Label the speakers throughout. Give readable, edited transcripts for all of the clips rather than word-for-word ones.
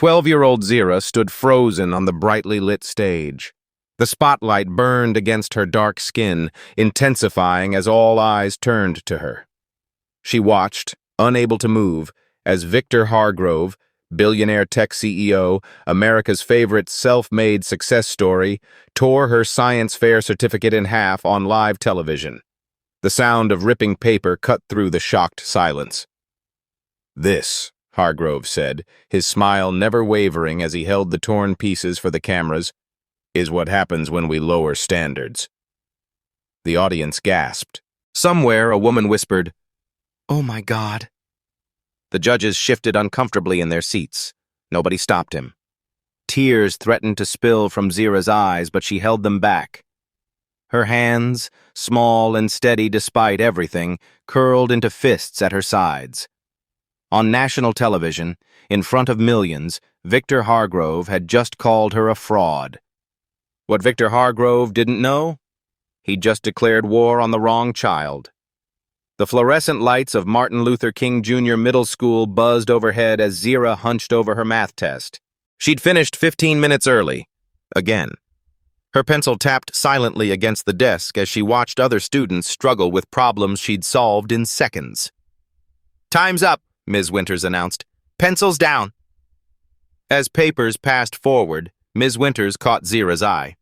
Speaker 1: 12-year-old Zira stood frozen on the brightly lit stage. The spotlight burned against her dark skin, intensifying as all eyes turned to her. She watched, unable to move, as Victor Hargrove, billionaire tech CEO, America's favorite self-made success story, tore her science fair certificate in half on live television. The sound of ripping paper cut through the shocked silence. "This," Hargrove said, his smile never wavering as he held the torn pieces for the cameras, "is what happens when we lower standards." The audience gasped. Somewhere, a woman whispered, "Oh my God." The judges shifted uncomfortably in their seats. Nobody stopped him. Tears threatened to spill from Zira's eyes, but she held them back. Her hands, small and steady despite everything, curled into fists at her sides. On national television, in front of millions, Victor Hargrove had just called her a fraud. What Victor Hargrove didn't know? He'd just declared war on the wrong child. The fluorescent lights of Martin Luther King Jr. Middle School buzzed overhead as Zira hunched over her math test. She'd finished 15 minutes early. Again. Her pencil tapped silently against the desk as she watched other students struggle with problems she'd solved in seconds. "Time's up," Ms. Winters announced. "Pencils down." As papers passed forward, Ms. Winters caught Zira's eye.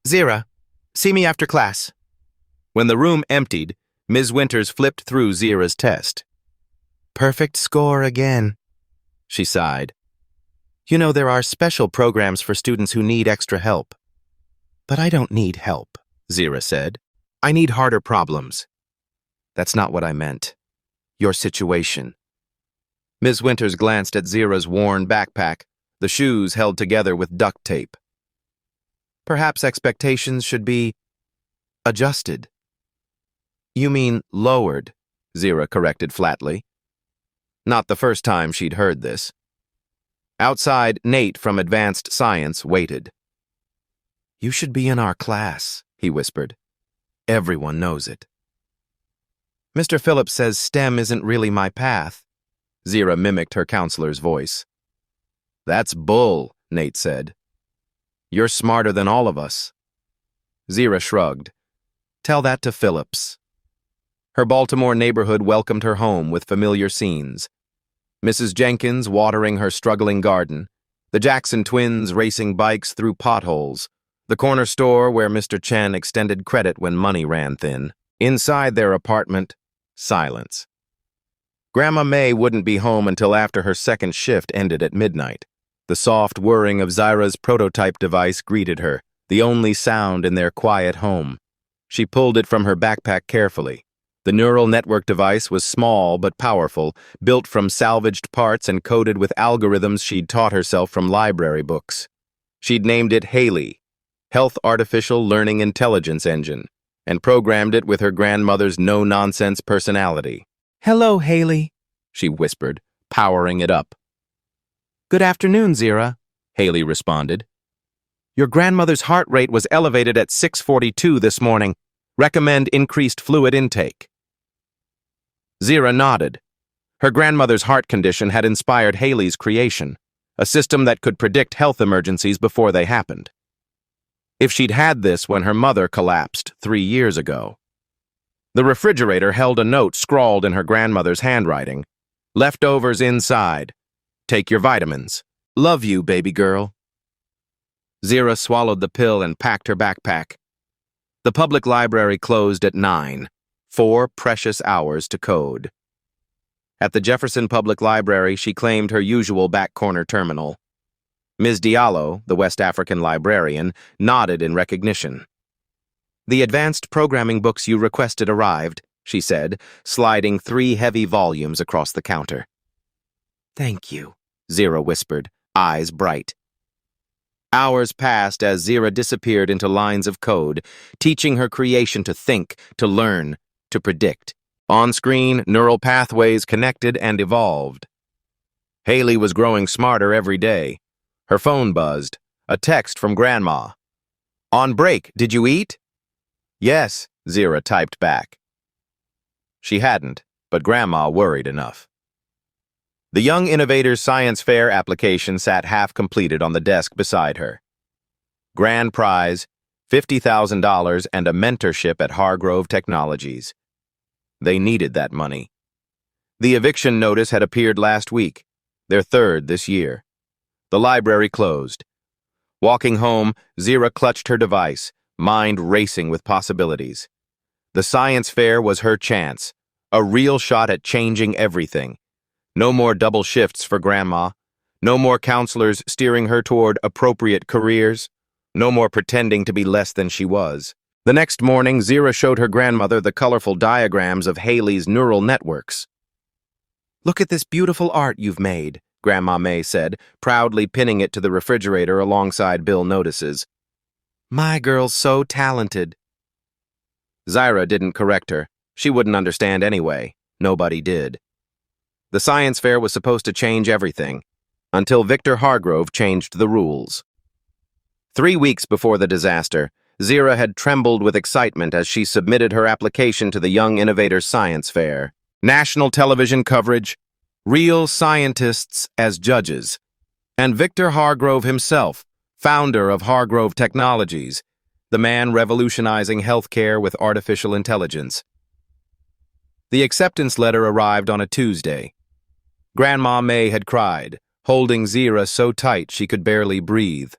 Speaker 1: "Zira, see me after class." When the room emptied, Ms. Winters flipped through Zira's test. "Perfect score again," she sighed. "You know, there are special programs for students who need extra help." "But I don't need help," Zira said. "I need harder problems." "That's not what I meant. Your situation." Ms. Winters glanced at Zira's worn backpack, the shoes held together with duct tape. "Perhaps expectations should be adjusted." "You mean lowered," Zira corrected flatly. Not the first time she'd heard this. Outside, Nate from Advanced Science waited. "You should be in our class," he whispered. "Everyone knows it." "Mr. Phillips says STEM isn't really my path." Zira mimicked her counselor's voice. "That's bull," Nate said. "You're smarter than all of us." Zira shrugged. "Tell that to Phillips." Her Baltimore neighborhood welcomed her home with familiar scenes. Mrs. Jenkins watering her struggling garden, the Jackson twins racing bikes through potholes, the corner store where Mr. Chen extended credit when money ran thin. Inside their apartment, silence. Grandma May wouldn't be home until after her second shift ended at midnight. The soft whirring of Zira's prototype device greeted her, the only sound in their quiet home. She pulled it from her backpack carefully. The neural network device was small but powerful, built from salvaged parts and coded with algorithms she'd taught herself from library books. She'd named it Haley, Health Artificial Learning Intelligence Engine, and programmed it with her grandmother's no-nonsense personality. "Hello, Haley," she whispered, powering it up. "Good afternoon, Zira," Haley responded. "Your grandmother's heart rate was elevated at 642 this morning. Recommend increased fluid intake." Zira nodded. Her grandmother's heart condition had inspired Haley's creation, a system that could predict health emergencies before they happened. If she'd had this when her mother collapsed 3 years ago. The refrigerator held a note scrawled in her grandmother's handwriting. "Leftovers inside. Take your vitamins. Love you, baby girl." Zira swallowed the pill and packed her backpack. The public library closed at 9, 4 precious hours to code. At the Jefferson Public Library, she claimed her usual back corner terminal. Ms. Diallo, the West African librarian, nodded in recognition. "The advanced programming books you requested arrived," she said, sliding 3 heavy volumes across the counter. "Thank you," Zira whispered, eyes bright. Hours passed as Zira disappeared into lines of code, teaching her creation to think, to learn, to predict. On screen, neural pathways connected and evolved. Haley was growing smarter every day. Her phone buzzed. A text from Grandma. "On break, did you eat?" "Yes," Zira typed back. She hadn't, but Grandma worried enough. The young innovator's science fair application sat half-completed on the desk beside her. Grand prize, $50,000 and a mentorship at Hargrove Technologies. They needed that money. The eviction notice had appeared last week, their third this year. The library closed. Walking home, Zira clutched her device, mind racing with possibilities. The science fair was her chance, a real shot at changing everything. No more double shifts for Grandma. No more counselors steering her toward appropriate careers. No more pretending to be less than she was. The next morning, Zira showed her grandmother the colorful diagrams of Haley's neural networks. "Look at this beautiful art you've made," Grandma May said, proudly pinning it to the refrigerator alongside Bill Notice's. "My girl's so talented." Zira didn't correct her. She wouldn't understand anyway. Nobody did. The science fair was supposed to change everything, until Victor Hargrove changed the rules. 3 weeks before the disaster, Zira had trembled with excitement as she submitted her application to the Young Innovators Science Fair. National television coverage, real scientists as judges, and Victor Hargrove himself, founder of Hargrove Technologies, the man revolutionizing healthcare with artificial intelligence. The acceptance letter arrived on a Tuesday. Grandma May had cried, holding Zira so tight she could barely breathe.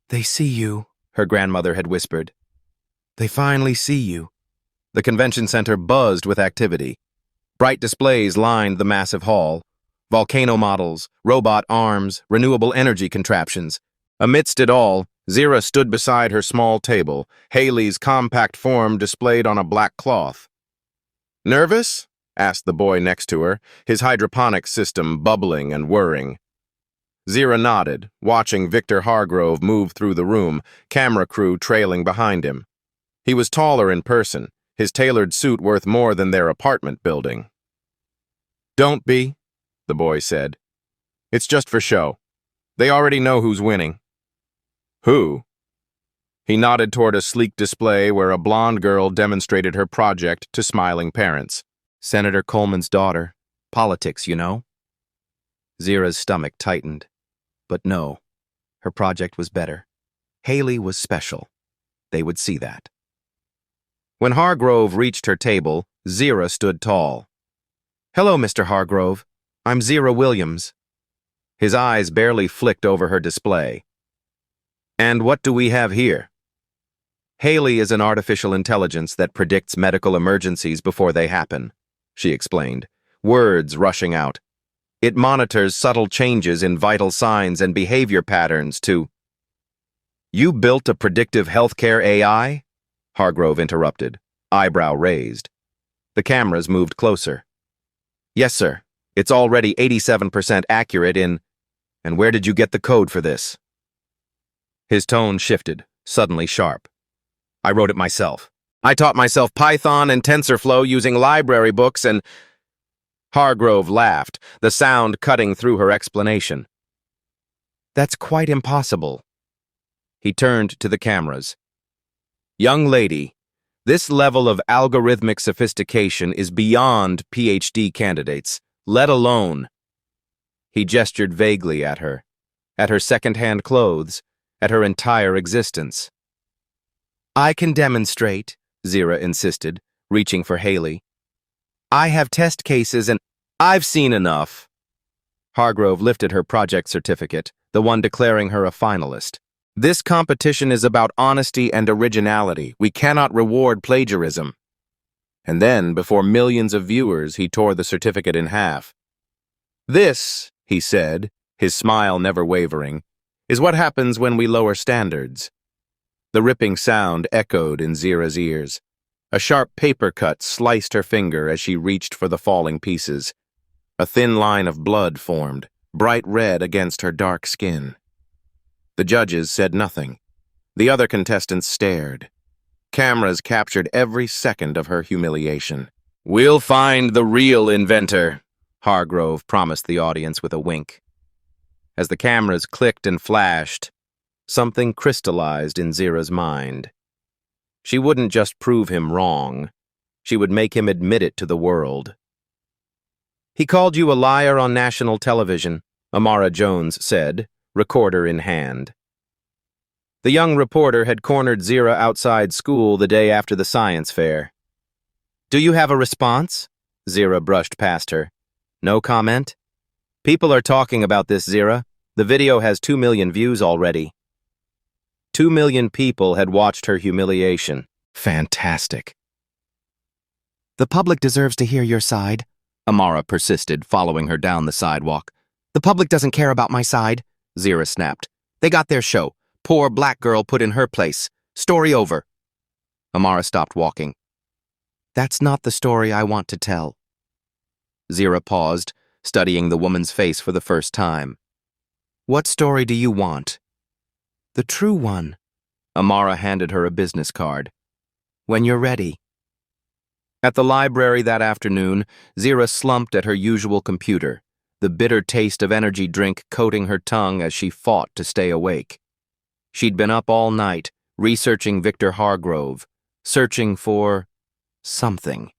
Speaker 1: "They see you," her grandmother had whispered. "They finally see you." The convention center buzzed with activity. Bright displays lined the massive hall. Volcano models, robot arms, renewable energy contraptions. Amidst it all, Zira stood beside her small table, Haley's compact form displayed on a black cloth. "Nervous?" asked the boy next to her, his hydroponics system bubbling and whirring. Zira nodded, watching Victor Hargrove move through the room, camera crew trailing behind him. He was taller in person, his tailored suit worth more than their apartment building. "Don't be," the boy said. "It's just for show. They already know who's winning." "Who?" He nodded toward a sleek display where a blonde girl demonstrated her project to smiling parents. "Senator Coleman's daughter. Politics, you know." Zira's stomach tightened. But no, her project was better. Haley was special. They would see that. When Hargrove reached her table, Zira stood tall. "Hello, Mr. Hargrove. I'm Zira Williams." His eyes barely flicked over her display. "And what do we have here?" "Haley is an artificial intelligence that predicts medical emergencies before they happen," she explained, words rushing out. "It monitors subtle changes in vital signs and behavior patterns to—" "You built a predictive healthcare AI?" Hargrove interrupted, eyebrow raised. The cameras moved closer. "Yes, sir. It's already 87% accurate in— And where did you get the code for this?" His tone shifted, suddenly sharp. "I wrote it myself. I taught myself Python and TensorFlow using library books and—" Hargrove laughed, the sound cutting through her explanation. "That's quite impossible." He turned to the cameras. "Young lady, this level of algorithmic sophistication is beyond PhD candidates, let alone—" He gestured vaguely at her second-hand clothes, at her entire existence. "I can demonstrate," Zira insisted, reaching for Haley. "I have test cases and—" "I've seen enough." Hargrove lifted her project certificate, the one declaring her a finalist. "This competition is about honesty and originality. We cannot reward plagiarism." And then, before millions of viewers, he tore the certificate in half. "This," he said, his smile never wavering, "is what happens when we lower standards." The ripping sound echoed in Zira's ears. A sharp paper cut sliced her finger as she reached for the falling pieces. A thin line of blood formed, bright red against her dark skin. The judges said nothing. The other contestants stared. Cameras captured every second of her humiliation. "We'll find the real inventor," Hargrove promised the audience with a wink. As the cameras clicked and flashed, something crystallized in Zira's mind. She wouldn't just prove him wrong. She would make him admit it to the world. He called you a liar on national television, Amara Jones said, recorder in hand. The young reporter had cornered Zira outside school the day after the science fair. Do you have a response? Zira brushed past her. No comment? People are talking about this, Zira. The video has 2 million views already. 2 million people had watched her humiliation. Fantastic. The public deserves to hear your side, Amara persisted, following her down the sidewalk. The public doesn't care about my side, Zira snapped. They got their show. Poor black girl put in her place. Story over. Amara stopped walking. That's not the story I want to tell. Zira paused, studying the woman's face for the first time. What story do you want? The true one. Amara handed her a business card. When you're ready. At the library that afternoon, Zira slumped at her usual computer, the bitter taste of energy drink coating her tongue as she fought to stay awake. She'd been up all night, researching Victor Hargrove, searching for something.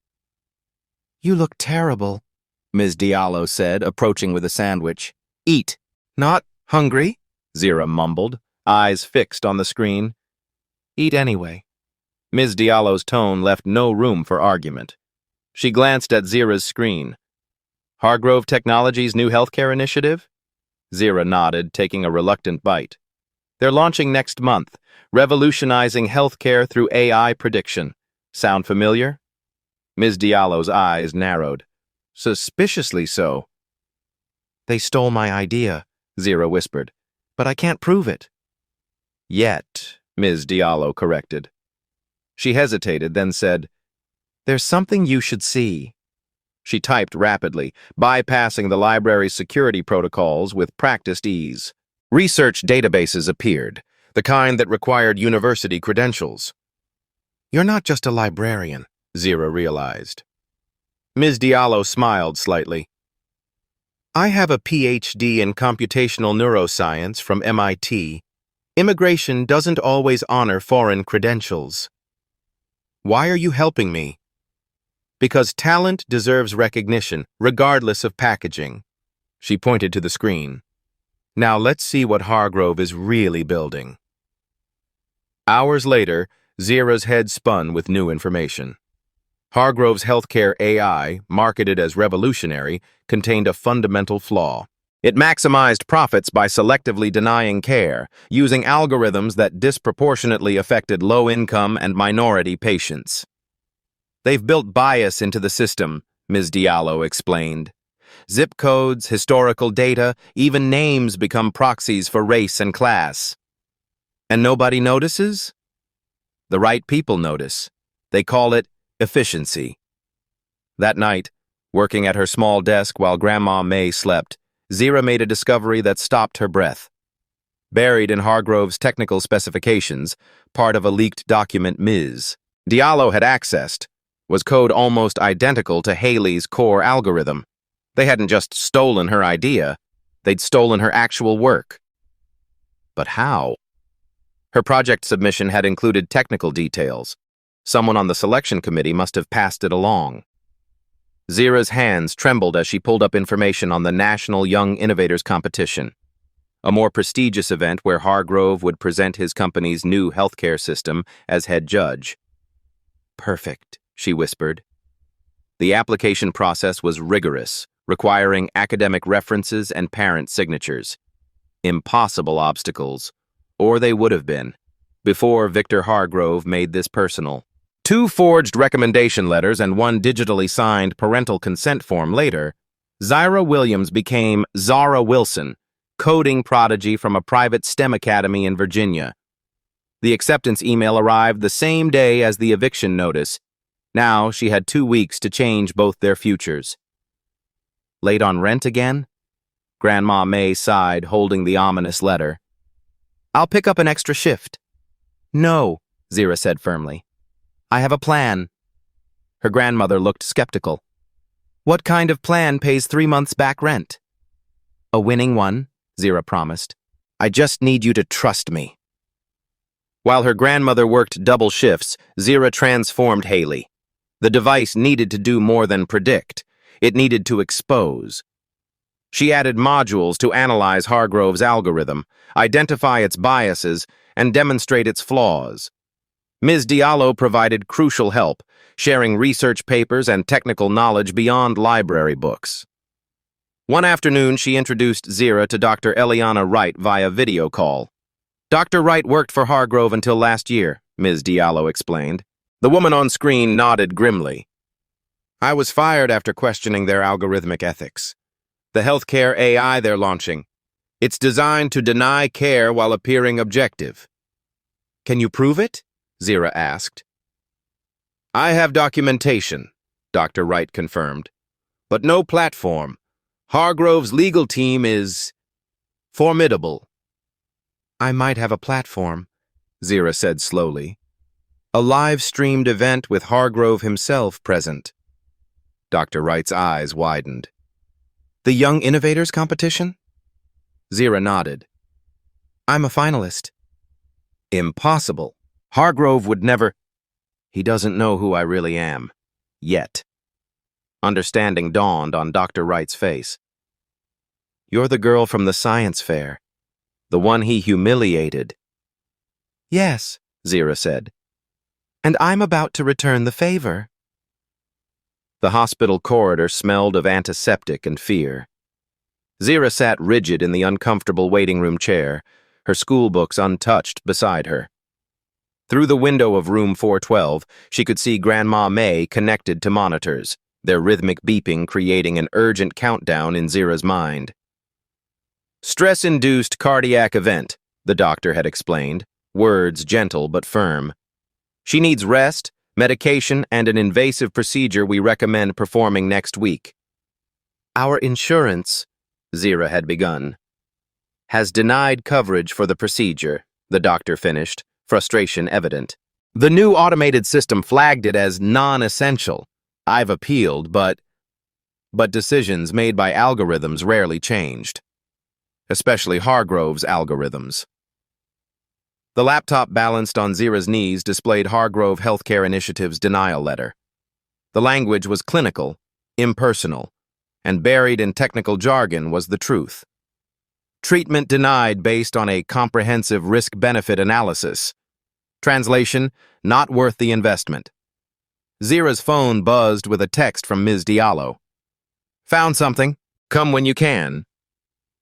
Speaker 1: You look terrible, Ms. Diallo said, approaching with a sandwich. Eat. Not hungry? Zira mumbled, eyes fixed on the screen. Eat anyway. Ms. Diallo's tone left no room for argument. She glanced at Zira's screen. Hargrove Technologies' new healthcare initiative? Zira nodded, taking a reluctant bite. They're launching next month, revolutionizing healthcare through AI prediction. Sound familiar? Ms. Diallo's eyes narrowed. Suspiciously so. They stole my idea, Zira whispered, but I can't prove it. Yet, Ms. Diallo corrected. She hesitated, then said, There's something you should see. She typed rapidly, bypassing the library's security protocols with practiced ease. Research databases appeared, the kind that required university credentials. You're not just a librarian, Zira realized. Ms. Diallo smiled slightly. I have a PhD in computational neuroscience from MIT. Immigration doesn't always honor foreign credentials. Why are you helping me? Because talent deserves recognition, regardless of packaging. She pointed to the screen. Now let's see what Hargrove is really building. Hours later, Zira's head spun with new information. Hargrove's healthcare AI, marketed as revolutionary, contained a fundamental flaw. It maximized profits by selectively denying care, using algorithms that disproportionately affected low-income and minority patients. They've built bias into the system, Ms. Diallo explained. Zip codes, historical data, even names become proxies for race and class. And nobody notices? The right people notice. They call it efficiency. That night, working at her small desk while Grandma May slept, Zira made a discovery that stopped her breath. Buried in Hargrove's technical specifications, part of a leaked document Ms. Diallo had accessed, was code almost identical to Haley's core algorithm. They hadn't just stolen her idea, they'd stolen her actual work. But how? Her project submission had included technical details. Someone on the selection committee must have passed it along. Zira's hands trembled as she pulled up information on the National Young Innovators Competition, a more prestigious event where Hargrove would present his company's new healthcare system as head judge. Perfect, she whispered. The application process was rigorous, requiring academic references and parent signatures. Impossible obstacles, or they would have been, before Victor Hargrove made this personal. 2 forged recommendation letters and 1 digitally signed parental consent form later, Zira Williams became Zara Wilson, coding prodigy from a private STEM academy in Virginia. The acceptance email arrived the same day as the eviction notice. Now she had 2 weeks to change both their futures. Late on rent again? Grandma May sighed, holding the ominous letter. I'll pick up an extra shift. No, Zira said firmly. I have a plan. Her grandmother looked skeptical. What kind of plan pays 3 months back rent? A winning one, Zira promised. I just need you to trust me. While her grandmother worked double shifts, Zira transformed Haley. The device needed to do more than predict. it needed to expose. She added modules to analyze Hargrove's algorithm, identify its biases, and demonstrate its flaws. Ms. Diallo provided crucial help, sharing research papers and technical knowledge beyond library books. One afternoon, she introduced Zira to Dr. Eliana Wright via video call. Dr. Wright worked for Hargrove until last year, Ms. Diallo explained. The woman on screen nodded grimly. I was fired after questioning their algorithmic ethics. The healthcare AI they're launching. It's designed to deny care while appearing objective. Can you prove it? Zira asked. I have documentation, Dr. Wright confirmed, but no platform. Hargrove's legal team is formidable. I might have a platform, Zira said slowly. A live-streamed event with Hargrove himself present. Dr. Wright's eyes widened. The Young Innovators competition? Zira nodded. I'm a finalist. Impossible. Hargrove would never... He doesn't know who I really am. Yet. Understanding dawned on Dr. Wright's face. You're the girl from the science fair. The one he humiliated. Yes, Zira said. And I'm about to return the favor. The hospital corridor smelled of antiseptic and fear. Zira sat rigid in the uncomfortable waiting room chair, her school books untouched beside her. Through the window of room 412, she could see Grandma May connected to monitors, their rhythmic beeping creating an urgent countdown in Zira's mind. Stress-induced cardiac event, the doctor had explained, words gentle but firm. She needs rest, medication, and an invasive procedure we recommend performing next week. Our insurance, Zira had begun, has denied coverage for the procedure, the doctor finished, frustration evident. The new automated system flagged it as non-essential. I've appealed, but decisions made by algorithms rarely changed. Especially Hargrove's algorithms. The laptop balanced on Zira's knees displayed Hargrove Healthcare Initiative's denial letter. The language was clinical, impersonal, and buried in technical jargon was the truth. Treatment denied based on a comprehensive risk-benefit analysis. Translation, not worth the investment. Zira's phone buzzed with a text from Ms. Diallo. Found something. Come when you can.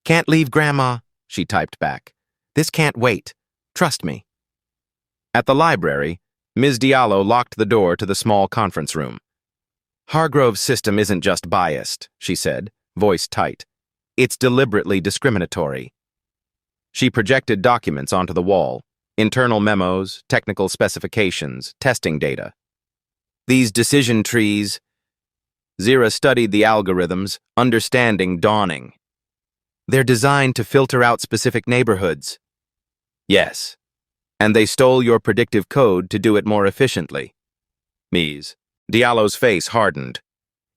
Speaker 1: Can't leave Grandma, she typed back. This can't wait. Trust me. At the library, Ms. Diallo locked the door to the small conference room. Hargrove's system isn't just biased, she said, voice tight. It's deliberately discriminatory. She projected documents onto the wall, internal memos, technical specifications, testing data. These decision trees... Zira studied the algorithms, understanding dawning. They're designed to filter out specific neighborhoods. Yes. And they stole your predictive code to do it more efficiently. Ms. Diallo's face hardened.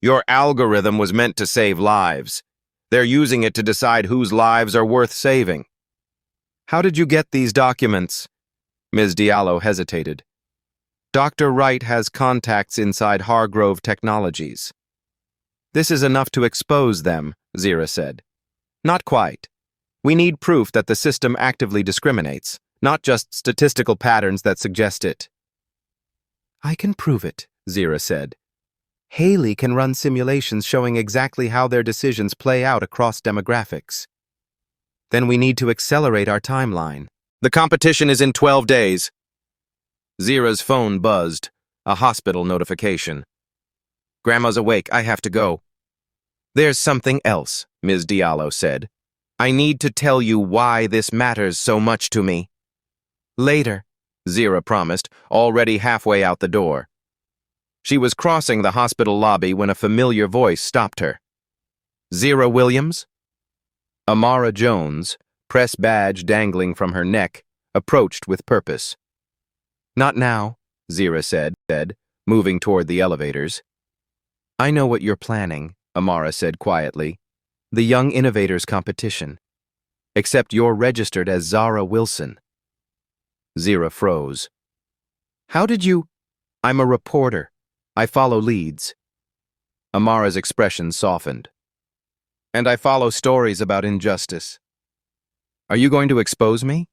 Speaker 1: Your algorithm was meant to save lives. They're using it to decide whose lives are worth saving. How did you get these documents? Ms. Diallo hesitated. Dr. Wright has contacts inside Hargrove Technologies. This is enough to expose them, Zira said. Not quite. We need proof that the system actively discriminates, not just statistical patterns that suggest it. I can prove it, Zira said. Haley can run simulations showing exactly how their decisions play out across demographics. Then we need to accelerate our timeline. The competition is in 12 days. Zira's phone buzzed, a hospital notification. Grandma's awake, I have to go. There's something else, Ms. Diallo said. I need to tell you why this matters so much to me. Later, Zira promised, already halfway out the door. She was crossing the hospital lobby when a familiar voice stopped her. Zira Williams? Amara Jones, press badge dangling from her neck, approached with purpose. Not now, Zira said, moving toward the elevators. I know what you're planning, Amara said quietly. The Young Innovators competition. Except you're registered as Zara Wilson. Zira froze. How did you... I'm a reporter. I follow leads. Amara's expression softened. And I follow stories about injustice. Are you going to expose me?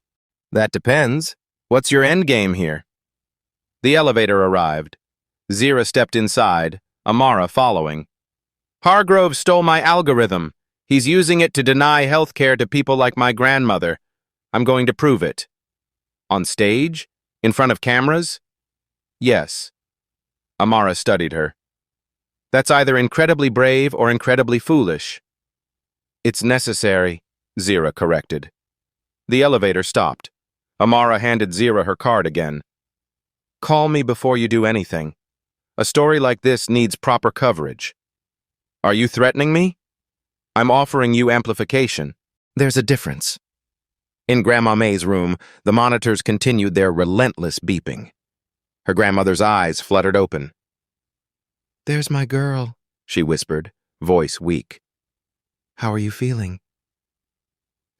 Speaker 1: That depends. What's your end game here? The elevator arrived. Zira stepped inside, Amara following. Hargrove stole my algorithm. He's using it to deny health care to people like my grandmother. I'm going to prove it. On stage? In front of cameras? Yes. Amara studied her. That's either incredibly brave or incredibly foolish. It's necessary, Zira corrected. The elevator stopped. Amara handed Zira her card again. Call me before you do anything. A story like this needs proper coverage. Are you threatening me? I'm offering you amplification. There's a difference. In Grandma May's room, the monitors continued their relentless beeping. Her grandmother's eyes fluttered open. There's my girl, she whispered, voice weak. How are you feeling?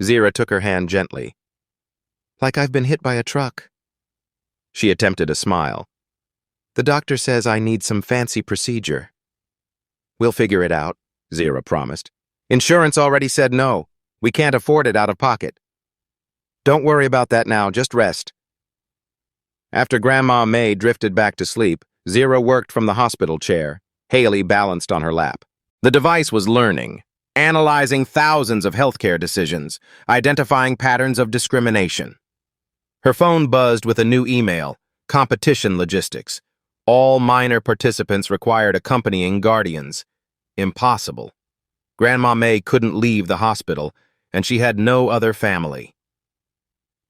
Speaker 1: Zira took her hand gently. Like I've been hit by a truck. She attempted a smile. The doctor says I need some fancy procedure. We'll figure it out, Zira promised. Insurance already said no. We can't afford it out of pocket. Don't worry about that now, just rest. After Grandma May drifted back to sleep, Zira worked from the hospital chair, Haley balanced on her lap. The device was learning, analyzing thousands of healthcare decisions, identifying patterns of discrimination. Her phone buzzed with a new email, competition logistics. All minor participants required accompanying guardians. Impossible. Grandma May couldn't leave the hospital, and she had no other family.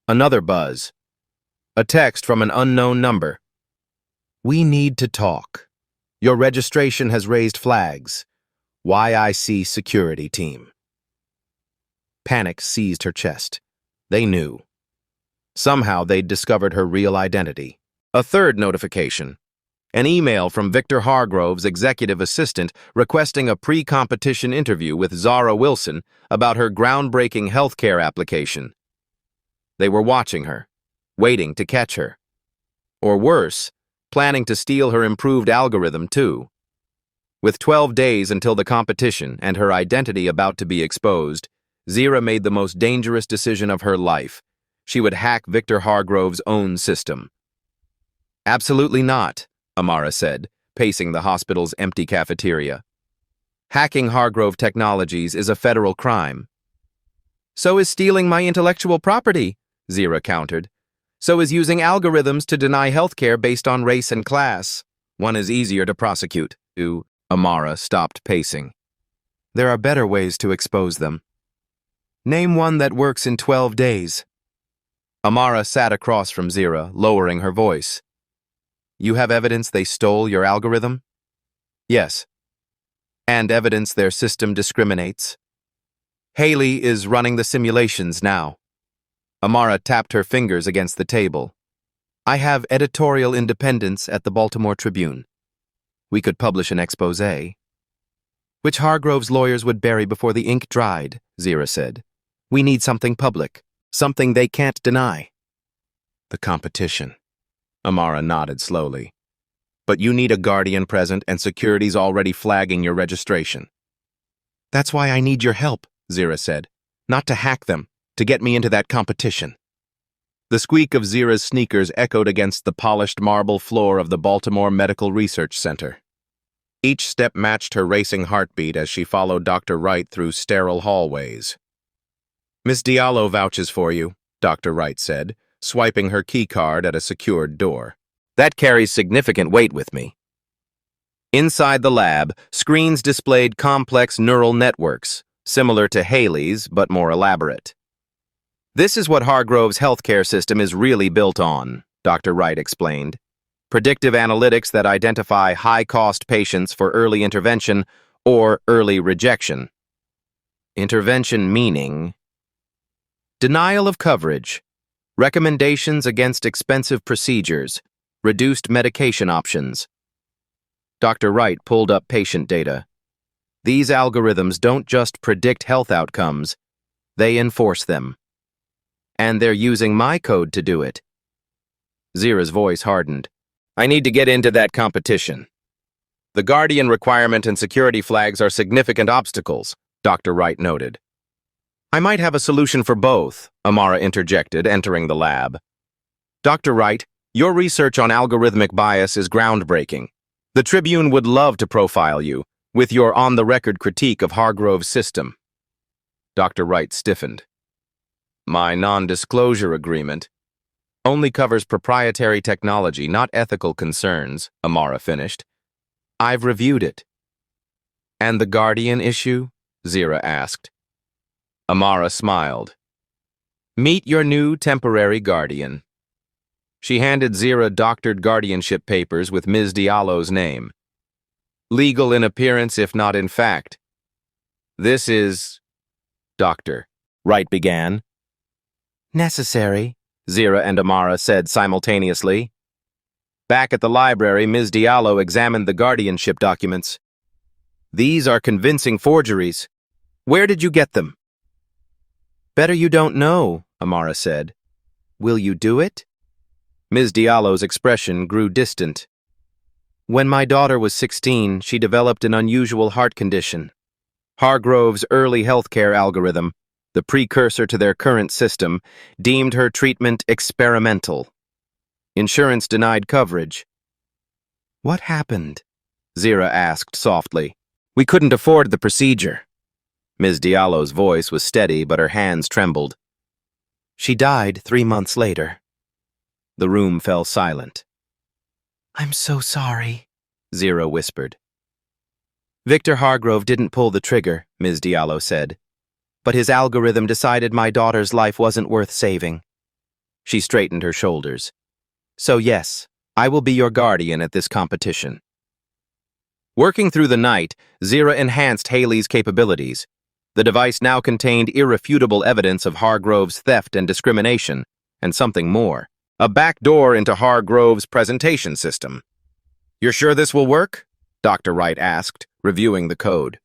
Speaker 1: Another buzz. A text from an unknown number. We need to talk. Your registration has raised flags. YIC security team. Panic seized her chest. They knew. Somehow they'd discovered her real identity. A third notification. An email from Victor Hargrove's executive assistant requesting a pre-competition interview with Zara Wilson about her groundbreaking healthcare application. They were watching her, waiting to catch her. Or worse, planning to steal her improved algorithm too. With 12 days until the competition and her identity about to be exposed, Zira made the most dangerous decision of her life. She would hack Victor Hargrove's own system. Absolutely not, Amara said, pacing the hospital's empty cafeteria. Hacking Hargrove Technologies is a federal crime. So is stealing my intellectual property, Zira countered. So is using algorithms to deny healthcare based on race and class. One is easier to prosecute. Amara stopped pacing. There are better ways to expose them. Name one that works in 12 days. Amara sat across from Zira, lowering her voice. You have evidence they stole your algorithm? Yes. And evidence their system discriminates? Haley is running the simulations now. Amara tapped her fingers against the table. I have editorial independence at the Baltimore Tribune. We could publish an expose, which Hargrove's lawyers would bury before the ink dried, Zira said. We need something public, something they can't deny. The competition. Amara nodded slowly. But you need a guardian present and security's already flagging your registration. That's why I need your help, Zira said. Not to hack them, to get me into that competition. The squeak of Zira's sneakers echoed against the polished marble floor of the Baltimore Medical Research Center. Each step matched her racing heartbeat as she followed Dr. Wright through sterile hallways. Miss Diallo vouches for you, Dr. Wright said, swiping her key card at a secured door. That carries significant weight with me. Inside the lab, screens displayed complex neural networks, similar to Haley's but more elaborate. This is what Hargrove's healthcare system is really built on, Dr. Wright explained. Predictive analytics that identify high-cost patients for early intervention or early rejection. Intervention meaning denial of coverage, recommendations against expensive procedures, reduced medication options. Dr. Wright pulled up patient data. These algorithms don't just predict health outcomes, they enforce them. And they're using my code to do it. Zira's voice hardened. I need to get into that competition. The Guardian requirement and security flags are significant obstacles, Dr. Wright noted. I might have a solution for both, Amara interjected, entering the lab. Dr. Wright, your research on algorithmic bias is groundbreaking. The Tribune would love to profile you, with your on-the-record critique of Hargrove's system. Dr. Wright stiffened. My non-disclosure agreement only covers proprietary technology, not ethical concerns, Amara finished. I've reviewed it. And the Guardian issue? Zira asked. Amara smiled. Meet your new temporary guardian. She handed Zira doctored guardianship papers with Ms. Diallo's name. Legal in appearance, if not in fact. This is... Doctor, Wright began. Necessary, Zira and Amara said simultaneously. Back at the library, Ms. Diallo examined the guardianship documents. These are convincing forgeries. Where did you get them? Better you don't know, Amara said. Will you do it? Ms. Diallo's expression grew distant. When my daughter was 16, she developed an unusual heart condition. Hargrove's early healthcare algorithm, the precursor to their current system, deemed her treatment experimental. Insurance denied coverage. What happened? Zira asked softly. We couldn't afford the procedure. Ms. Diallo's voice was steady, but her hands trembled. She died 3 months later. The room fell silent. I'm so sorry, Zira whispered. Victor Hargrove didn't pull the trigger, Ms. Diallo said. But his algorithm decided my daughter's life wasn't worth saving. She straightened her shoulders. So yes, I will be your guardian at this competition. Working through the night, Zira enhanced Haley's capabilities. The device now contained irrefutable evidence of Hargrove's theft and discrimination, and something more. A back door into Hargrove's presentation system. You're sure this will work? Dr. Wright asked, reviewing the code.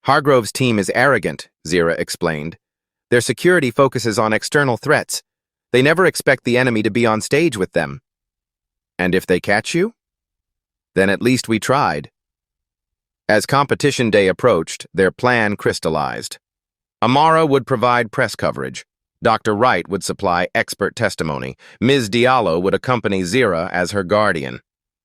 Speaker 1: Hargrove's team is arrogant, Zira explained. Their security focuses on external threats. They never expect the enemy to be on stage with them. And if they catch you? Then at least we tried. As competition day approached, their plan crystallized. Amara would provide press coverage. Dr. Wright would supply expert testimony. Ms. Diallo would accompany Zira as her guardian.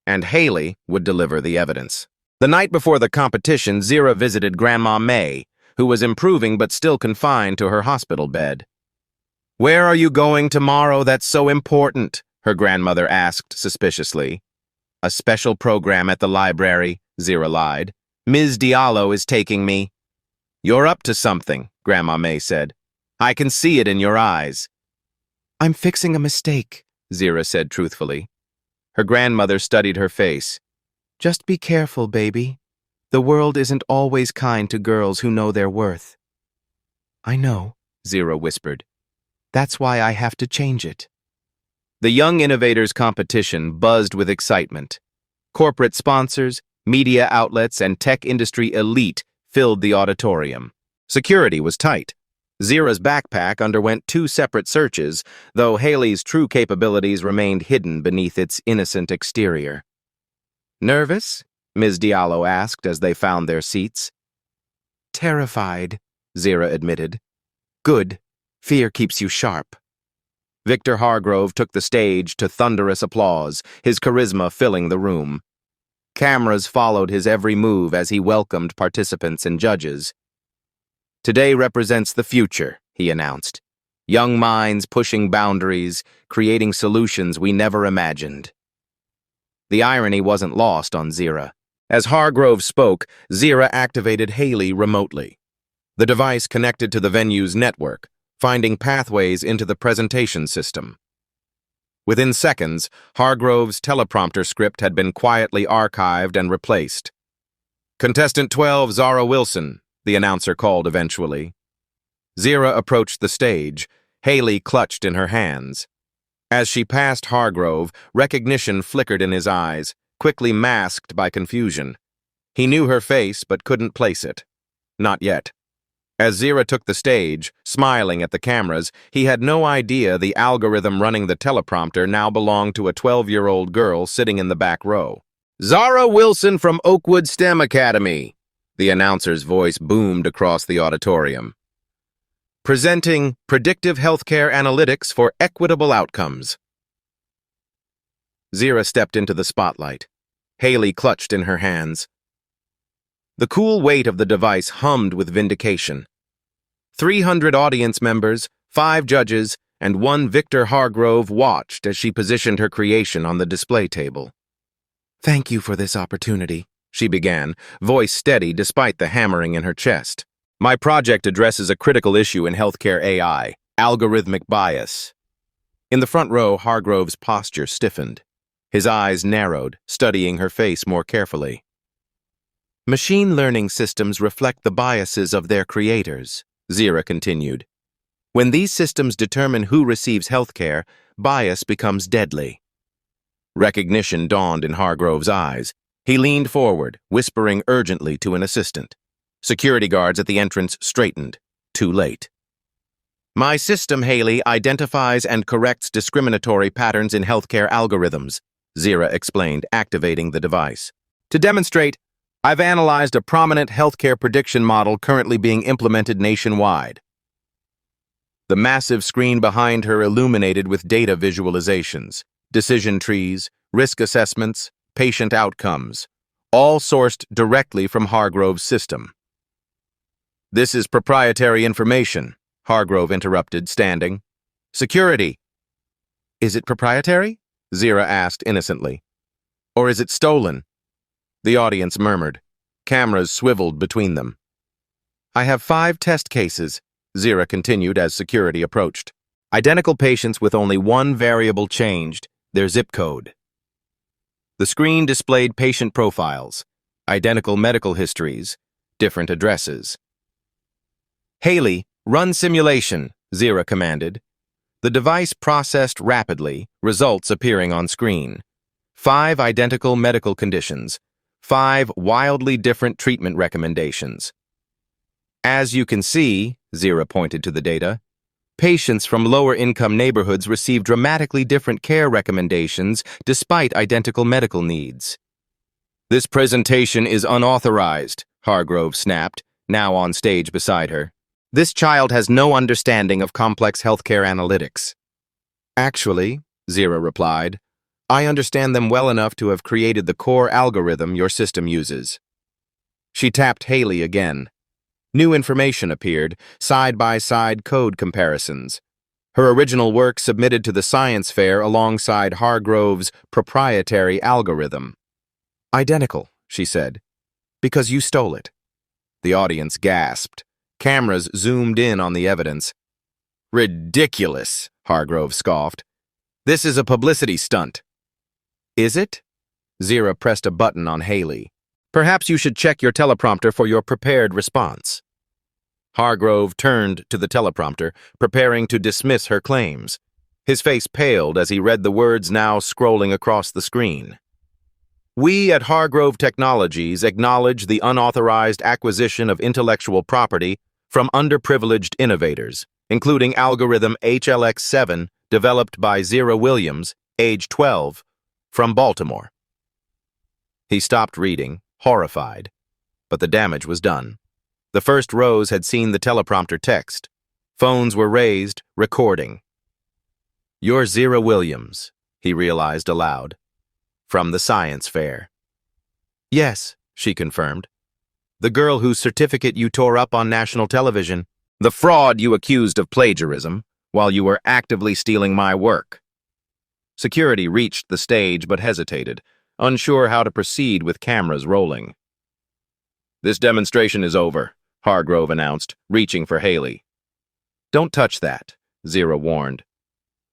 Speaker 1: And Haley would deliver the evidence. The night before the competition, Zira visited Grandma May, who was improving but still confined to her hospital bed. Where are you going tomorrow that's so important? Her grandmother asked suspiciously. A special program at the library, Zira lied. Ms. Diallo is taking me. You're up to something, Grandma May said. I can see it in your eyes. I'm fixing a mistake, Zira said truthfully. Her grandmother studied her face. Just be careful, baby. The world isn't always kind to girls who know their worth. I know, Zira whispered. That's why I have to change it. The Young Innovators competition buzzed with excitement. Corporate sponsors, media outlets, and tech industry elite filled the auditorium. Security was tight. Zira's backpack underwent 2 separate searches, though Haley's true capabilities remained hidden beneath its innocent exterior. Nervous? Ms. Diallo asked as they found their seats. Terrified, Zira admitted. Good. Fear keeps you sharp. Victor Hargrove took the stage to thunderous applause, his charisma filling the room. Cameras followed his every move as he welcomed participants and judges. Today represents the future, he announced. Young minds pushing boundaries, creating solutions we never imagined. The irony wasn't lost on Zira. As Hargrove spoke, Zira activated Haley remotely. The device connected to the venue's network, finding pathways into the presentation system. Within seconds, Hargrove's teleprompter script had been quietly archived and replaced. Contestant 12, Zara Wilson, the announcer called eventually. Zira approached the stage, Haley clutched in her hands. As she passed Hargrove, recognition flickered in his eyes, quickly masked by confusion. He knew her face but couldn't place it. Not yet. As Zira took the stage, smiling at the cameras, he had no idea the algorithm running the teleprompter now belonged to a 12-year-old girl sitting in the back row. Zara Wilson from Oakwood STEM Academy, the announcer's voice boomed across the auditorium. Presenting predictive healthcare analytics for equitable outcomes. Zara stepped into the spotlight. Haley clutched in her hands. The cool weight of the device hummed with vindication. 300 audience members, 5 judges, and 1 Victor Hargrove watched as she positioned her creation on the display table. "Thank you for this opportunity," she began, voice steady despite the hammering in her chest. "My project addresses a critical issue in healthcare AI, algorithmic bias." In the front row, Hargrove's posture stiffened. His eyes narrowed, studying her face more carefully. "Machine learning systems reflect the biases of their creators," Zara continued. "When these systems determine who receives healthcare, bias becomes deadly." Recognition dawned in Hargrove's eyes. He leaned forward, whispering urgently to an assistant. Security guards at the entrance straightened. Too late. "My system, Haley, identifies and corrects discriminatory patterns in healthcare algorithms," Zara explained, activating the device. "To demonstrate, I've analyzed a prominent healthcare prediction model currently being implemented nationwide." The massive screen behind her illuminated with data visualizations, decision trees, risk assessments, patient outcomes, all sourced directly from Hargrove's system. "This is proprietary information," Hargrove interrupted, standing. "Security." "Is it proprietary?" Zara asked innocently. "Or is it stolen?" The audience murmured. Cameras swiveled between them. "I have 5 test cases," Zara continued as security approached. "Identical patients with only one variable changed, their zip code." The screen displayed patient profiles, identical medical histories, different addresses. "Haley, run simulation," Zara commanded. The device processed rapidly, results appearing on screen. 5 identical medical conditions, 5 wildly different treatment recommendations. "As you can see," Zara pointed to the data, "patients from lower-income neighborhoods receive dramatically different care recommendations despite identical medical needs." "This presentation is unauthorized," Hargrove snapped, now on stage beside her. "This child has no understanding of complex healthcare analytics." "Actually," Zara replied, "I understand them well enough to have created the core algorithm your system uses." She tapped Haley again. New information appeared, side-by-side code comparisons. Her original work submitted to the science fair alongside Hargrove's proprietary algorithm. "Identical," she said, "because you stole it." The audience gasped. Cameras zoomed in on the evidence. "Ridiculous," Hargrove scoffed. "This is a publicity stunt." "Is it?" Zara pressed a button on Haley. "Perhaps you should check your teleprompter for your prepared response." Hargrove turned to the teleprompter, preparing to dismiss her claims. His face paled as he read the words now scrolling across the screen. "We at Hargrove Technologies acknowledge the unauthorized acquisition of intellectual property from underprivileged innovators, including algorithm HLX7 developed by Zara Williams, age 12, from Baltimore." He stopped reading, horrified, but the damage was done. The first rows had seen the teleprompter text. Phones were raised, recording. "You're Zara Williams," he realized aloud. "From the science fair." "Yes," she confirmed. "The girl whose certificate you tore up on national television. The fraud you accused of plagiarism, while you were actively stealing my work." Security reached the stage but hesitated, unsure how to proceed with cameras rolling. "This demonstration is over," Hargrove announced, reaching for Haley. "Don't touch that," Zara warned.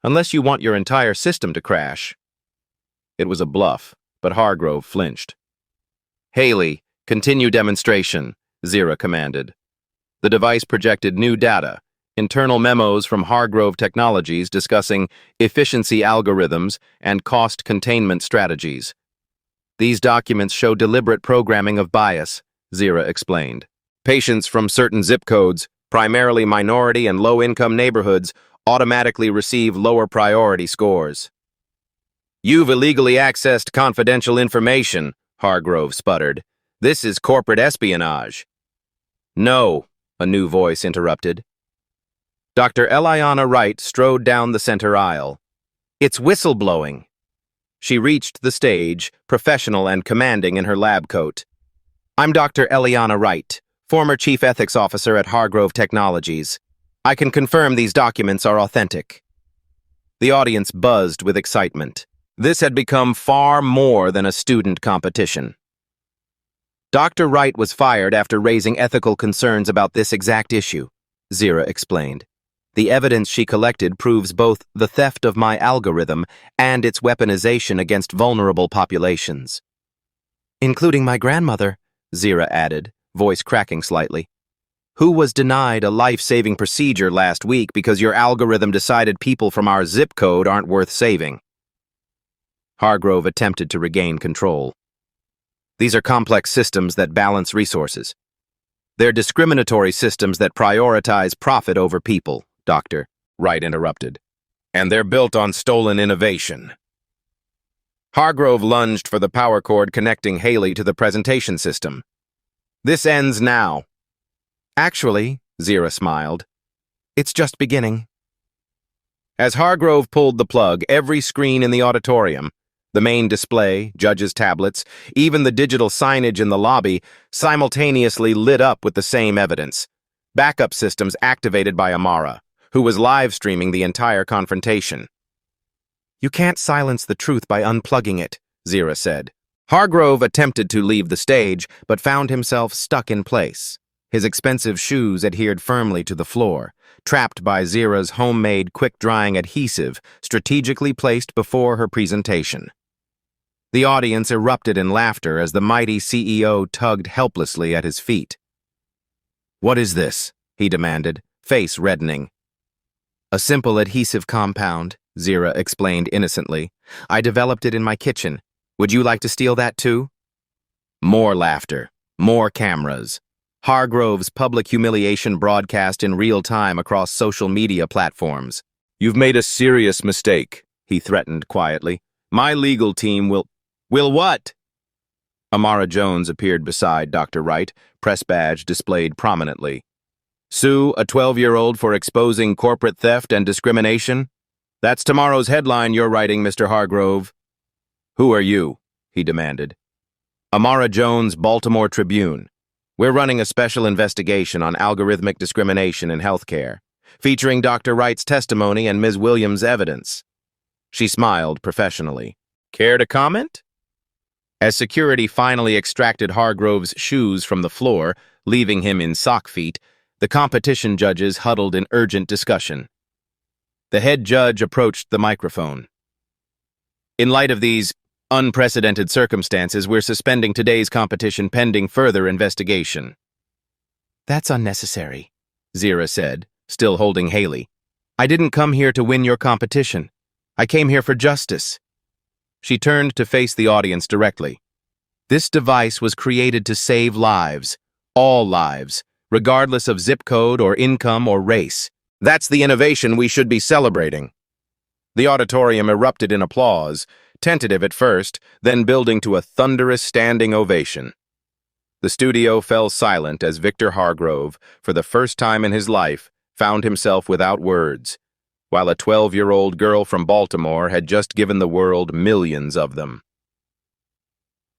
Speaker 1: "Unless you want your entire system to crash." It was a bluff, but Hargrove flinched. "Haley, continue demonstration," Zara commanded. The device projected new data, internal memos from Hargrove Technologies discussing efficiency algorithms and cost containment strategies. "These documents show deliberate programming of bias," Zara explained. "Patients from certain zip codes, primarily minority and low-income neighborhoods, automatically receive lower priority scores." "You've illegally accessed confidential information," Hargrove sputtered. "This is corporate espionage." "No," a new voice interrupted. Dr. Eliana Wright strode down the center aisle. "It's whistleblowing." She reached the stage, professional and commanding in her lab coat. "I'm Dr. Eliana Wright, former Chief Ethics Officer at Hargrove Technologies. I can confirm these documents are authentic." The audience buzzed with excitement. This had become far more than a student competition. Dr. Wright was fired after raising ethical concerns about this exact issue, Zira explained. "The evidence she collected proves both the theft of my algorithm and its weaponization against vulnerable populations." "Including my grandmother," Zira added, voice cracking slightly, "who was denied a life-saving procedure last week because your algorithm decided people from our zip code aren't worth saving." Hargrove attempted to regain control. "These are complex systems that balance resources. They're discriminatory systems that prioritize profit over people," Dr. Wright interrupted. "And they're built on stolen innovation." Hargrove lunged for the power cord connecting Haley to the presentation system. "This ends now." "Actually," Zira smiled, "it's just beginning." As Hargrove pulled the plug, every screen in the auditorium, the main display, judges' tablets, even the digital signage in the lobby, simultaneously lit up with the same evidence. Backup systems activated by Amara, who was live-streaming the entire confrontation. "You can't silence the truth by unplugging it," Zira said. Hargrove attempted to leave the stage, but found himself stuck in place. His expensive shoes adhered firmly to the floor, trapped by Zira's homemade quick-drying adhesive strategically placed before her presentation. The audience erupted in laughter as the mighty CEO tugged helplessly at his feet. "What is this?" he demanded, face reddening. "A simple adhesive compound," Zira explained innocently. "I developed it in my kitchen. Would you like to steal that too?" More laughter, more cameras. Hargrove's public humiliation broadcast in real time across social media platforms. "You've made a serious mistake," he threatened quietly. "My legal team will..." "Will what?" Amara Jones appeared beside Dr. Wright, press badge displayed prominently. "Sue a 12-year-old for exposing corporate theft and discrimination? That's tomorrow's headline you're writing, Mr. Hargrove." "Who are you?" he demanded. "Amara Jones, Baltimore Tribune. We're running a special investigation on algorithmic discrimination in healthcare, featuring Dr. Wright's testimony and Ms. Williams' evidence." She smiled professionally. "Care to comment?" As security finally extracted Hargrove's shoes from the floor, leaving him in sock feet, the competition judges huddled in urgent discussion. The head judge approached the microphone. "In light of these unprecedented circumstances, we're suspending today's competition pending further investigation." "That's unnecessary," Zira said, still holding Haley. "I didn't come here to win your competition. I came here for justice." She turned to face the audience directly. "This device was created to save lives, all lives, regardless of zip code or income or race. That's the innovation we should be celebrating." The auditorium erupted in applause, tentative at first, then building to a thunderous standing ovation. The studio fell silent as Victor Hargrove, for the first time in his life, found himself without words, while a 12-year-old girl from Baltimore had just given the world millions of them.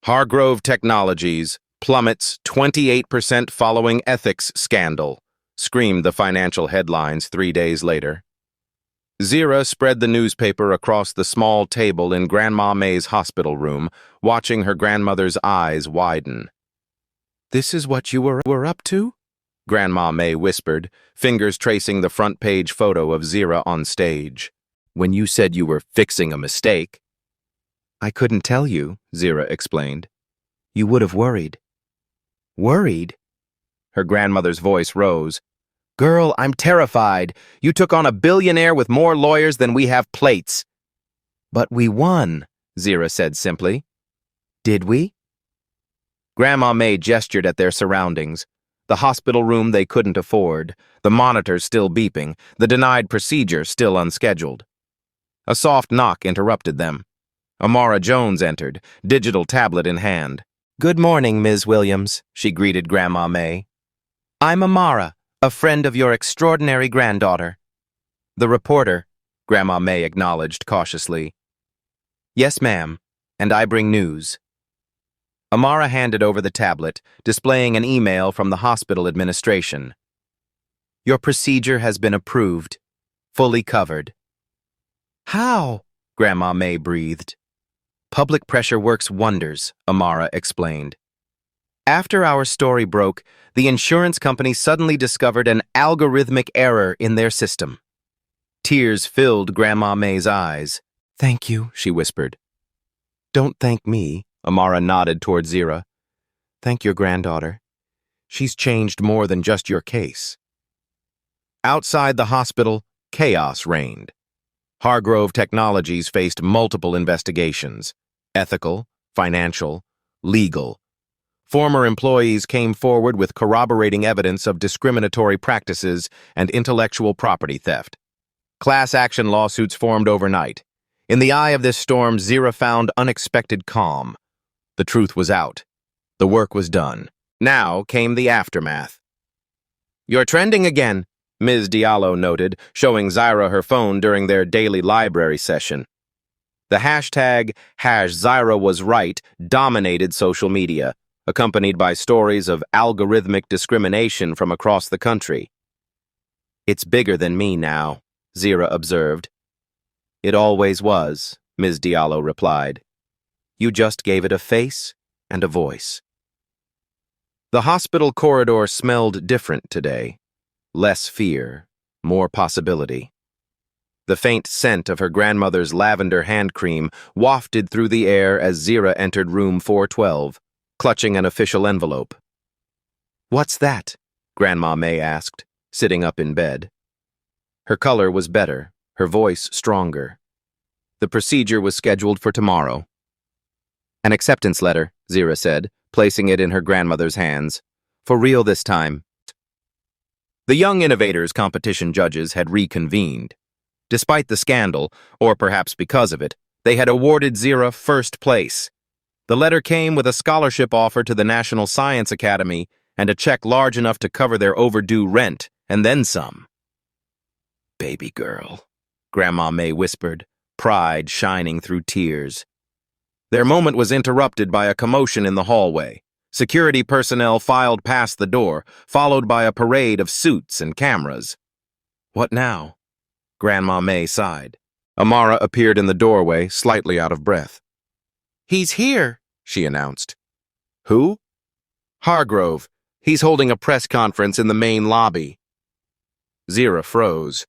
Speaker 1: Hargrove Technologies plummets 28% following ethics scandal, screamed the financial headlines 3 days later. Zira spread the newspaper across the small table in Grandma May's hospital room, watching her grandmother's eyes widen. "This is what you were up to?" Grandma May whispered, fingers tracing the front-page photo of Zira on stage. "When you said you were fixing a mistake." "I couldn't tell you," Zira explained. "You would have worried." "Worried?" Her grandmother's voice rose. "Girl, I'm terrified. You took on a billionaire with more lawyers than we have plates." "But we won," Zira said simply. "Did we?" Grandma May gestured at their surroundings. The hospital room they couldn't afford, the monitors still beeping, the denied procedure still unscheduled. A soft knock interrupted them. Amara Jones entered, digital tablet in hand. Good morning, Ms. Williams, she greeted Grandma May. I'm Amara, a friend of your extraordinary granddaughter. The reporter, Grandma May acknowledged cautiously. Yes, ma'am, and I bring news. Amara handed over the tablet, displaying an email from the hospital administration. Your procedure has been approved, fully covered. How? Grandma May breathed. Public pressure works wonders, Amara explained. After our story broke, the insurance company suddenly discovered an algorithmic error in their system. Tears filled Grandma May's eyes. Thank you, she whispered. Don't thank me, Amara nodded toward Zira. Thank your granddaughter. She's changed more than just your case. Outside the hospital, chaos reigned. Hargrove Technologies faced multiple investigations: ethical, financial, legal. Former employees came forward with corroborating evidence of discriminatory practices and intellectual property theft. Class action lawsuits formed overnight. In the eye of this storm, Zira found unexpected calm. The truth was out. The work was done. Now came the aftermath. You're trending again, Ms. Diallo noted, showing Zira her phone during their daily library session. The hashtag #ZiraWasRight dominated social media, accompanied by stories of algorithmic discrimination from across the country. It's bigger than me now, Zira observed. It always was, Ms. Diallo replied. You just gave it a face and a voice. The hospital corridor smelled different today. Less fear, more possibility. The faint scent of her grandmother's lavender hand cream wafted through the air as Zira entered room 412, clutching an official envelope. What's that? Grandma May asked, sitting up in bed. Her color was better, her voice stronger. The procedure was scheduled for tomorrow. An acceptance letter, Zira said, placing it in her grandmother's hands. For real this time. The Young Innovators competition judges had reconvened. Despite the scandal, or perhaps because of it, they had awarded Zira first place. The letter came with a scholarship offer to the National Science Academy and a check large enough to cover their overdue rent, and then some. Baby girl, Grandma May whispered, pride shining through tears. Their moment was interrupted by a commotion in the hallway. Security personnel filed past the door, followed by a parade of suits and cameras. What now? Grandma May sighed. Amara appeared in the doorway, slightly out of breath. He's here, she announced. Who? Hargrove. He's holding a press conference in the main lobby. Zira froze.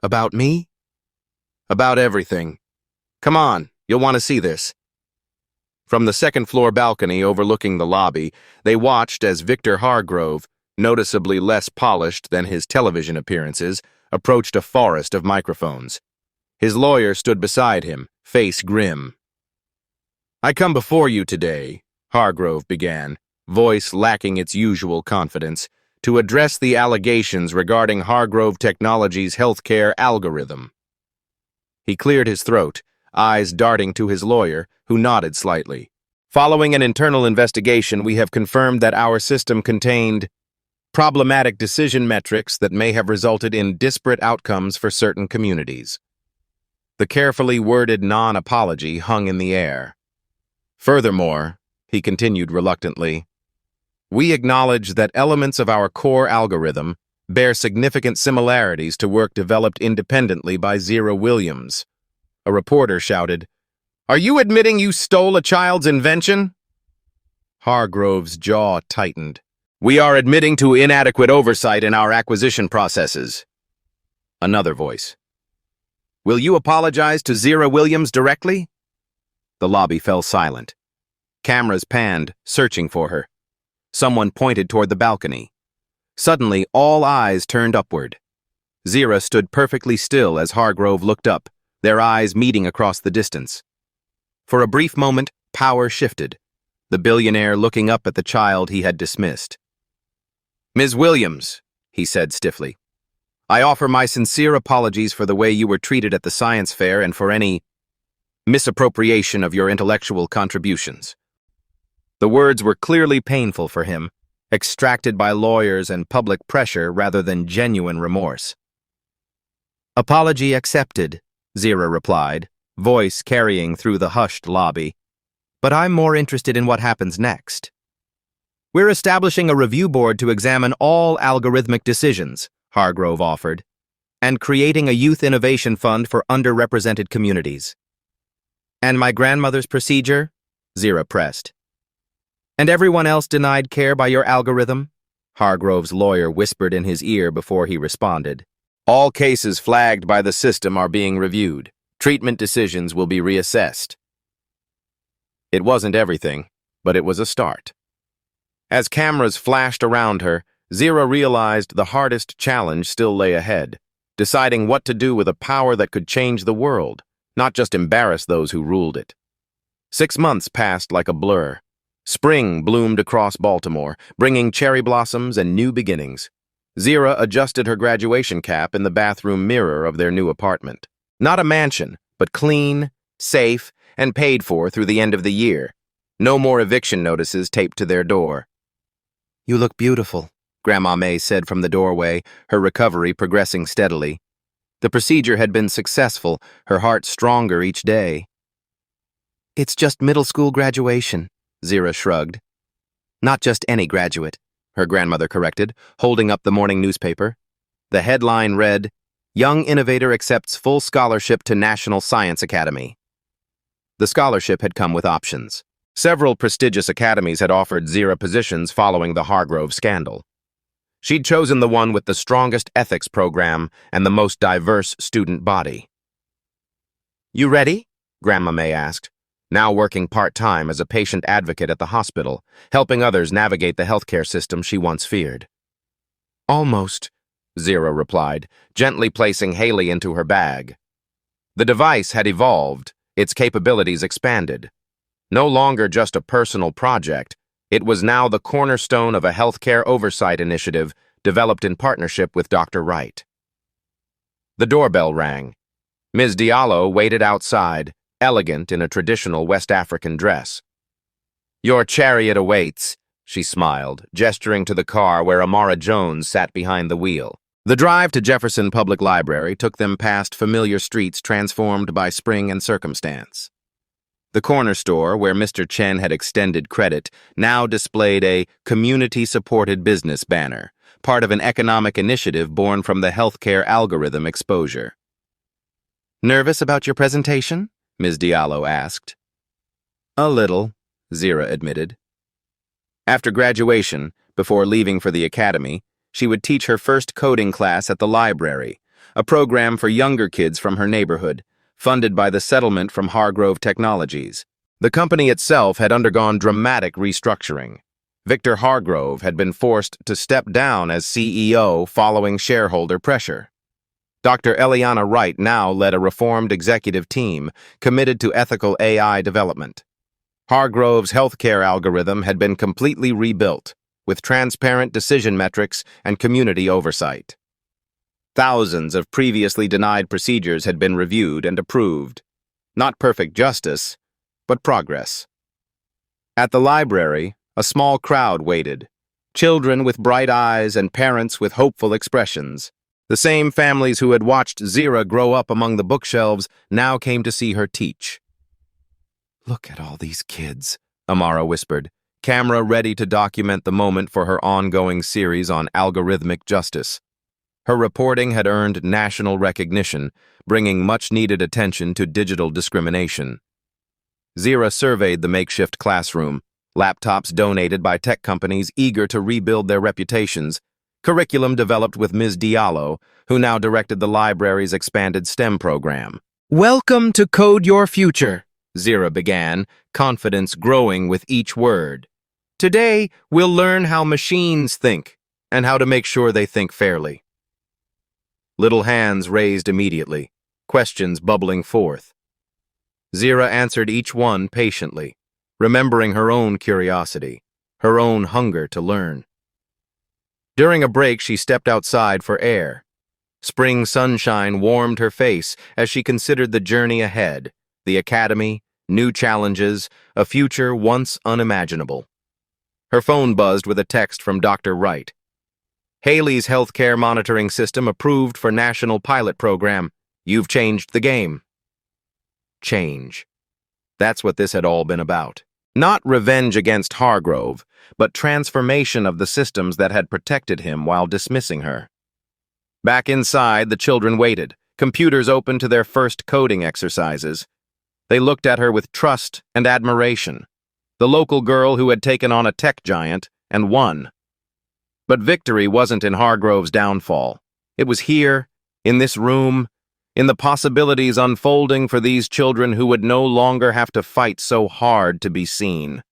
Speaker 1: About me? About everything. Come on, you'll want to see this. From the second-floor balcony overlooking the lobby, they watched as Victor Hargrove, noticeably less polished than his television appearances, approached a forest of microphones. His lawyer stood beside him, face grim. I come before you today, Hargrove began, voice lacking its usual confidence, to address the allegations regarding Hargrove Technologies' healthcare algorithm. He cleared his throat, eyes darting to his lawyer, who nodded slightly. Following an internal investigation, we have confirmed that our system contained problematic decision metrics that may have resulted in disparate outcomes for certain communities. The carefully worded non-apology hung in the air. Furthermore, he continued reluctantly, we acknowledge that elements of our core algorithm bear significant similarities to work developed independently by Zira Williams. A reporter shouted, Are you admitting you stole a child's invention? Hargrove's jaw tightened. We are admitting to inadequate oversight in our acquisition processes. Another voice. Will you apologize to Zira Williams directly? The lobby fell silent. Cameras panned, searching for her. Someone pointed toward the balcony. Suddenly, all eyes turned upward. Zira stood perfectly still as Hargrove looked up, their eyes meeting across the distance. For a brief moment, power shifted, the billionaire looking up at the child he had dismissed. Ms. Williams, he said stiffly, I offer my sincere apologies for the way you were treated at the science fair and for any misappropriation of your intellectual contributions. The words were clearly painful for him, extracted by lawyers and public pressure rather than genuine remorse. "Apology accepted," Zira replied, voice carrying through the hushed lobby. "But I'm more interested in what happens next." "We're establishing a review board to examine all algorithmic decisions," Hargrove offered, "and creating a youth innovation fund for underrepresented communities." "And my grandmother's procedure?" Zira pressed. "And everyone else denied care by your algorithm?" Hargrove's lawyer whispered in his ear before he responded. "All cases flagged by the system are being reviewed. Treatment decisions will be reassessed." It wasn't everything, but it was a start. As cameras flashed around her, Zira realized the hardest challenge still lay ahead, deciding what to do with a power that could change the world, not just embarrass those who ruled it. 6 months passed like a blur. Spring bloomed across Baltimore, bringing cherry blossoms and new beginnings. Zira adjusted her graduation cap in the bathroom mirror of their new apartment. Not a mansion, but clean, safe, and paid for through the end of the year. No more eviction notices taped to their door. "You look beautiful," Grandma May said from the doorway, her recovery progressing steadily. The procedure had been successful, her heart stronger each day. "It's just middle school graduation," Zira shrugged. "Not just any graduate," her grandmother corrected, holding up the morning newspaper. The headline read, "Young Innovator Accepts Full Scholarship to National Science Academy." The scholarship had come with options. Several prestigious academies had offered Zira positions following the Hargrove scandal. She'd chosen the one with the strongest ethics program and the most diverse student body. "You ready?" Grandma May asked, now working part-time as a patient advocate at the hospital, helping others navigate the healthcare system she once feared. "Almost," Zira replied, gently placing Haley into her bag. The device had evolved, its capabilities expanded. No longer just a personal project, it was now the cornerstone of a healthcare oversight initiative developed in partnership with Dr. Wright. The doorbell rang. Ms. Diallo waited outside, elegant in a traditional West African dress. "Your chariot awaits," she smiled, gesturing to the car where Amara Jones sat behind the wheel. The drive to Jefferson Public Library took them past familiar streets transformed by spring and circumstance. The corner store, where Mr. Chen had extended credit, now displayed a community-supported business banner, part of an economic initiative born from the healthcare algorithm exposure. "Nervous about your presentation?" Ms. Diallo asked. "A little," Zira admitted. After graduation, before leaving for the academy, she would teach her first coding class at the library, a program for younger kids from her neighborhood, funded by the settlement from Hargrove Technologies. The company itself had undergone dramatic restructuring. Victor Hargrove had been forced to step down as CEO following shareholder pressure. Dr. Eliana Wright now led a reformed executive team committed to ethical AI development. Hargrove's healthcare algorithm had been completely rebuilt, with transparent decision metrics and community oversight. Thousands of previously denied procedures had been reviewed and approved. Not perfect justice, but progress. At the library, a small crowd waited. Children with bright eyes and parents with hopeful expressions. The same families who had watched Zira grow up among the bookshelves now came to see her teach. "Look at all these kids," Amara whispered, camera ready to document the moment for her ongoing series on algorithmic justice. Her reporting had earned national recognition, bringing much-needed attention to digital discrimination. Zira surveyed the makeshift classroom, laptops donated by tech companies eager to rebuild their reputations, curriculum developed with Ms. Diallo, who now directed the library's expanded STEM program. "Welcome to Code Your Future," Zira began, confidence growing with each word. "Today, we'll learn how machines think and how to make sure they think fairly." Little hands raised immediately, questions bubbling forth. Zira answered each one patiently, remembering her own curiosity, her own hunger to learn. During a break, she stepped outside for air. Spring sunshine warmed her face as she considered the journey ahead, the academy, new challenges, a future once unimaginable. Her phone buzzed with a text from Dr. Wright. Haley's healthcare monitoring system approved for national pilot program. You've changed the game. Change. That's what this had all been about. Not revenge against Hargrove, but transformation of the systems that had protected him while dismissing her. Back inside, the children waited, computers open to their first coding exercises. They looked at her with trust and admiration, the local girl who had taken on a tech giant and won. But victory wasn't in Hargrove's downfall. It was here, in this room, in the possibilities unfolding for these children who would no longer have to fight so hard to be seen.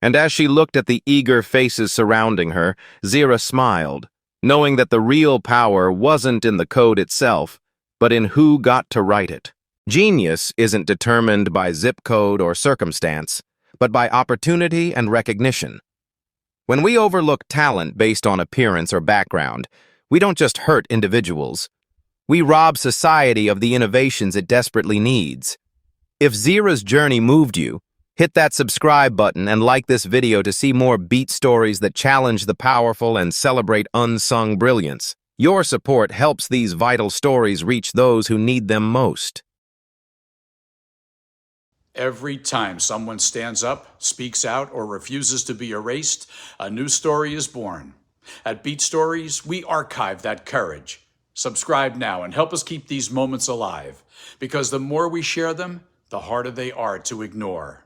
Speaker 1: And as she looked at the eager faces surrounding her, Zira smiled, knowing that the real power wasn't in the code itself, but in who got to write it. Genius isn't determined by zip code or circumstance, but by opportunity and recognition. When we overlook talent based on appearance or background, we don't just hurt individuals. We rob society of the innovations it desperately needs. If Zira's journey moved you, hit that subscribe button and like this video to see more beat stories that challenge the powerful and celebrate unsung brilliance. Your support helps these vital stories reach those who need them most.
Speaker 2: Every time someone stands up, speaks out, or refuses to be erased, a new story is born. At Beat Stories, we archive that courage. Subscribe now and help us keep these moments alive, because the more we share them, the harder they are to ignore.